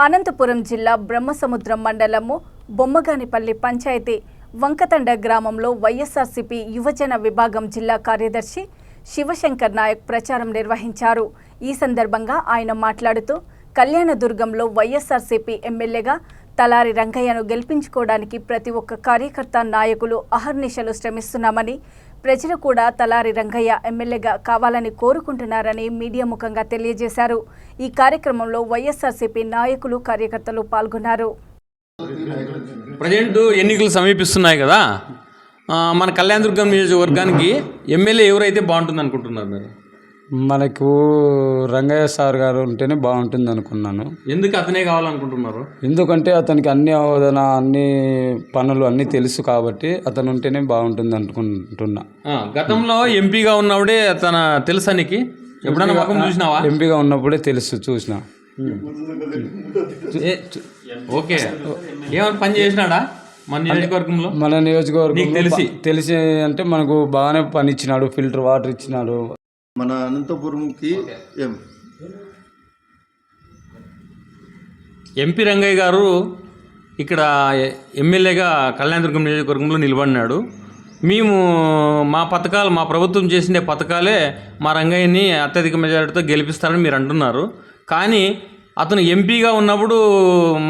అనంతపురం జిల్లా బ్రహ్మసముద్రం మండలము బొమ్మగానిపల్లి పంచాయతీ వంకతండ గ్రామంలో వైఎస్ఆర్సీపీ యువజన విభాగం జిల్లా కార్యదర్శి శివశంకర్ నాయక్ ప్రచారం నిర్వహించారు। ఈ సందర్భంగా ఆయన మాట్లాడుతూ కళ్యాణదుర్గంలో వైఎస్ఆర్సీపీ ఎమ్మెల్యేగా తలారి రంగయ్యను గెలిపించుకోవడానికి ప్రతి ఒక్క కార్యకర్త నాయకులు అహర్నిశలు శ్రమిస్తున్నామని, ప్రజలు కూడా తలారి రంగయ్య ఎమ్మెల్యేగా కావాలని కోరుకుంటున్నారని మీడియా ముఖంగా తెలియజేశారు। ఈ కార్యక్రమంలో వైఎస్ఆర్సీపీ నాయకులు కార్యకర్తలు పాల్గొన్నారు। ప్రజెంట్ ఎన్నికలు సమీపిస్తున్నాయి కదా, మన కళ్యాణదుర్గం నియోజకవర్గానికి ఎమ్మెల్యే ఎవరైతే బాగుంటుంది అనుకుంటున్నారు మీరు? మనకు రంగయ్య సార్ గారు ఉంటేనే బాగుంటుంది అనుకున్నాను। ఎందుకు అతనే కావాలనుకుంటున్నారు? ఎందుకంటే అతనికి అన్ని అవగాహన అన్ని పనులు అన్నీ తెలుసు కాబట్టి అతను ఉంటేనే బాగుంటుంది అనుకుంటున్నా। గతంలో ఎంపీగా ఉన్నప్పుడే తన తెలుసా నీకు? ఎప్పుడన్నా ముఖం చూసినావా? ఎంపీగా ఉన్నప్పుడే తెలుసు, చూసిన। ఓకే, ఏమైనా పని చేసినాడా మన నియోజకవర్గంలో? మన నియోజకవర్గం తెలిసి అంటే మనకు బాగానే పని ఇచ్చినాడు, ఫిల్టర్ వాటర్ ఇచ్చినాడు। మన అనంతపురంకి ఎంపీ రంగయ్య గారు ఇక్కడ ఎమ్మెల్యేగా కళ్యాణదుర్గం నియోజకవర్గంలో నిలబడినాడు। మేము మా పథకాలు, మా ప్రభుత్వం చేసిన పథకాలే మా రంగయ్యని అత్యధిక మెజారిటీతో గెలిపిస్తారని మీరు అంటున్నారు, కానీ అతను ఎంపీగా ఉన్నప్పుడు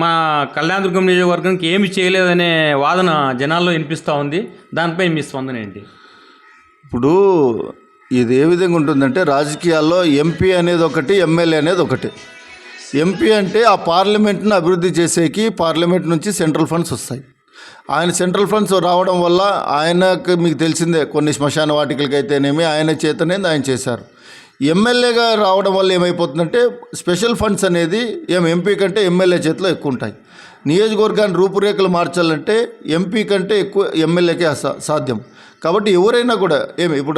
మా కళ్యాణదుర్గం నియోజకవర్గానికి ఏమి చేయలేదనే వాదన జనాల్లో వినిపిస్తూ ఉంది। దానిపై మీ స్పందన ఏంటి? ఇప్పుడు ఇది ఏ విధంగా ఉంటుందంటే, రాజకీయాల్లో ఎంపీ అనేది ఒకటి, ఎమ్మెల్యే అనేది ఒకటి। ఎంపీ అంటే ఆ పార్లమెంట్ను అభివృద్ధి చేసేకి పార్లమెంట్ నుంచి సెంట్రల్ ఫండ్స్ వస్తాయి। ఆయన సెంట్రల్ ఫండ్స్ రావడం వల్ల ఆయనకు మీకు తెలిసిందే, కొన్ని శ్మశాన వాటికలకి అయితేనేమి ఆయన చేతనే ఆయన చేశారు। ఎమ్మెల్యేగా రావడం వల్ల ఏమైపోతుందంటే, స్పెషల్ ఫండ్స్ అనేది ఎంపీ కంటే ఎమ్మెల్యే చేతిలో ఎక్కువ ఉంటాయి। నియోజకవర్గాన్ని రూపురేఖలు మార్చాలంటే ఎంపీ కంటే ఎక్కువ ఎమ్మెల్యేకే సాధ్యం। కాబట్టి ఎవరైనా కూడా ఇప్పుడు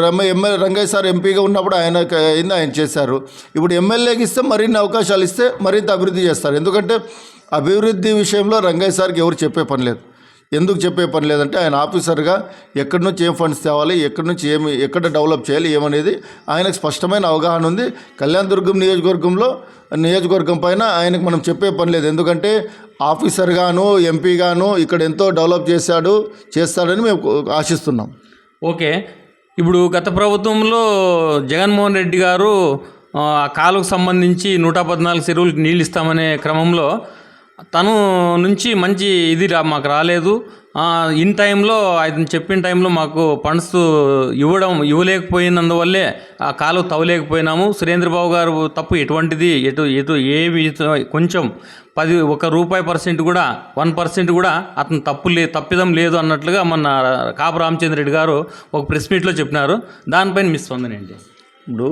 రంగయ్య సార్ ఎంపీగా ఉన్నప్పుడు ఆయన చేశారు, ఇప్పుడు ఎమ్మెల్యేకి ఇస్తే మరిన్ని అవకాశాలు ఇస్తే మరింత అభివృద్ధి చేస్తారు। ఎందుకంటే అభివృద్ధి విషయంలో రంగయ్య సార్కి ఎవరు చెప్పే పని లేదు। ఎందుకు చెప్పే పని లేదంటే, ఆయన ఆఫీసర్గా ఎక్కడి నుంచి ఏం ఫండ్స్ తేవాలి, ఎక్కడి నుంచి ఎక్కడ డెవలప్ చేయాలి ఏమనేది ఆయనకు స్పష్టమైన అవగాహన ఉంది। కళ్యాణదుర్గం నియోజకవర్గం పైన ఆయనకు మనం చెప్పే పని లేదు, ఎందుకంటే ఆఫీసర్గాను ఎంపీగాను ఇక్కడ ఎంతో డెవలప్ చేస్తాడని మేము ఆశిస్తున్నాం। ఓకే, ఇప్పుడు గత ప్రభుత్వంలో జగన్మోహన్ రెడ్డి గారు ఆ కాలువకు సంబంధించి 114 చెరువులకు నీళ్ళు ఇస్తామనే క్రమంలో తను నుంచి మంచి ఇది మాకు రాలేదు, ఇన్ టైంలో ఆయన చెప్పిన టైంలో మాకు ఫండ్స్ ఇవ్వలేకపోయినందువల్లే ఆ కాలువ తవ్వలేకపోయినాము। సురేంద్రబాబు గారు తప్పు ఎటువంటిది ఏమి కొంచెం 1 రూపాయి % కూడా 1% కూడా అతను తప్పిదం లేదు అన్నట్లుగా మన కాపు రామచంద్ర రెడ్డి గారు ఒక ప్రెస్ మీట్లో చెప్పినారు। దానిపైన మీ స్పందన ఏంటి? ఇప్పుడు